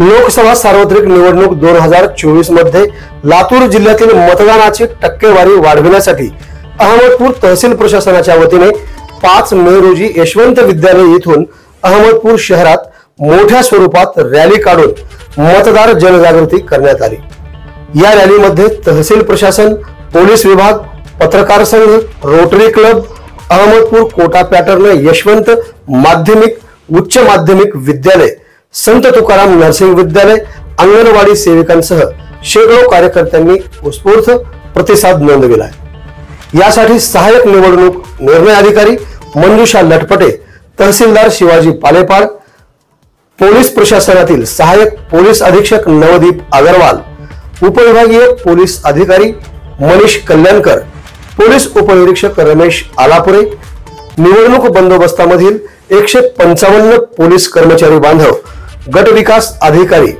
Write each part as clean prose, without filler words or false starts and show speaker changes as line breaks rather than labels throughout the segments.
लोकसभा सार्वत्रिक निवडणूक 2024 मध्ये लातूर जिल्ह्यातील मतदानाची टक्केवारी वाढविण्यासाठी अहमदपूर तहसील प्रशासनाच्या वतीने 5 मे रोजी यशवंत विद्यालय येथून अहमदपूर शहरात मोठ्या स्वरूपात रॅली काढून मतदार जनजागृती करण्यात आली। या रॅलीमध्ये तहसील प्रशासन, पोलीस विभाग, पत्रकार संघ, Rotary club, Ahmadpur Kota pattern Yashwant माध्यमिक उच्च माध्यमिक विद्यालय, संत तुकाराम नर्सिंग विद्यालय, अंगणवाडी सेविकांसह शेकडो कार्यकर्त्यांनी उत्स्फूर्त प्रतिसाद नोंदविला। यासाठी सहाय्यक निवडणूक निर्णय अधिकारी मंजुषा लटपटे, तहसीलदार शिवाजी पालेपाड, पोलीस प्रशासनातील सहाय्यक पोलीस अधीक्षक नवदीप अग्रवाल, उपविभागीय पोलीस अधिकारी मनीष कल्याणकर, पोलीस उपनिरीक्षक रमेश आलापुरे, निवडणूक बंदोबस्तामधील 155 पोलीस कर्मचारी बांधव, गट विकास अधिकारी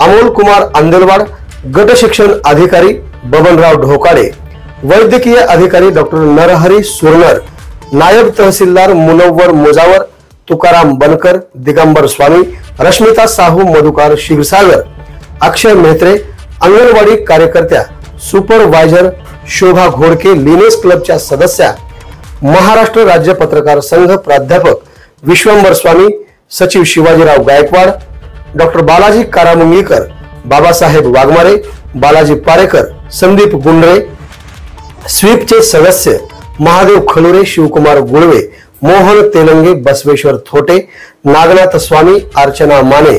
अमोल कुमार अंदेलवाड, गट शिक्षण अधिकारी बबनराव ढोकाडे, वैद्यकीय अधिकारी डॉक्टर नरहरी सुरनर, नायब तहसीलदार मुनव्वर मुजावर, तुकाराम बनकर, दिगंबर स्वामी, रश्मिता साहू, मधुकार क्षीरसागर, अक्षय मेहत्रे, अंगणवाडी कार्यकर्त्या, सुपरवायझर शोभा घोडके, लिनेस क्लबच्या सदस्या, महाराष्ट्र राज्य पत्रकार संघ प्राध्यापक विश्वंभर स्वामी, सचिव शिवाजीराव गायकवाड, डॉक्टर बालाजी कारामुंगीकर, बाबासाहेब वाघमारे, बालाजी पारेकर, संदीप गुंडरे, स्वीपचे सदस्य महादेव खळुरे, शिवकुमार गुळवे, मोहन तेलंगे, बसवेश्वर थोटे, नागनाथ स्वामी, अर्चना माने,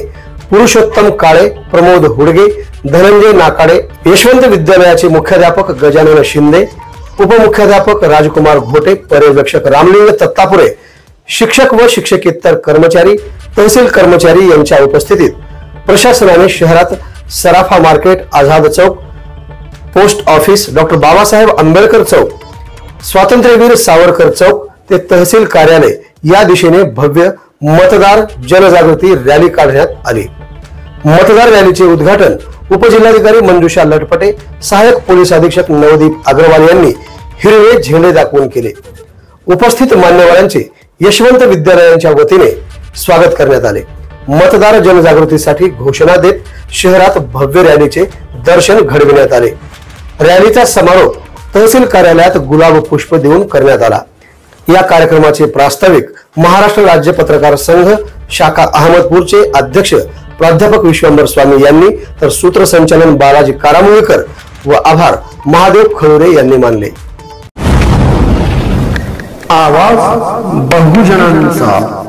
पुरुषोत्तम काळे, प्रमोद हुडगे, धनंजय नाकाडे, यशवंत विद्यालयाचे मुख्याध्यापक गजानन शिंदे, उपमुख्याध्यापक राजकुमार घोटे, पर्यवेक्षक रामलिंग तत्तापुरे, शिक्षक व शिक्षकेतर कर्मचारी, तहसील कर्मचारी यांच्या उपस्थितीत प्रशासनाने शहरात सराफा market, Azad Chowk, post office, doctor Babasaheb Ambedkar Chowk, Swatantryaveer Savarkar चौक ते तहसील कार्यालय या दिशेने भव्य मतदार जनजागृती रॅली काढण्यात आली। मतदार रॅलीचे उद्घाटन उपजिल्हाधिकारी मंजुषा लटपटे, सहाय्यक पोलीस अधीक्षक नवदीप अग्रवाल यांनी हिरवे झेंडे दाखवून केले। उपस्थित मान्यवरांचे यशवंत विद्यालयांच्या वतीने स्वागत करण्यात आले। मतदार जनजागृतीसाठी घोषणा देत शहरात भव्य रॅलीचे दर्शन घडविण्यात आले। रॅलीचा समारोप तहसील कार्यालयात गुलाब पुष्प देऊन करण्यात आला। या कार्यक्रमाचे प्रास्ताविक महाराष्ट्र राज्य पत्रकार संघ शाखा अहमदपूरचे अध्यक्ष प्राध्यापक विश्वंभर स्वामी यांनी, तर सूत्रसंचालन बालाजी कारामुंगीकर व आभार महादेव खळुरे यांनी मानले। आवाज बहुजनांचा।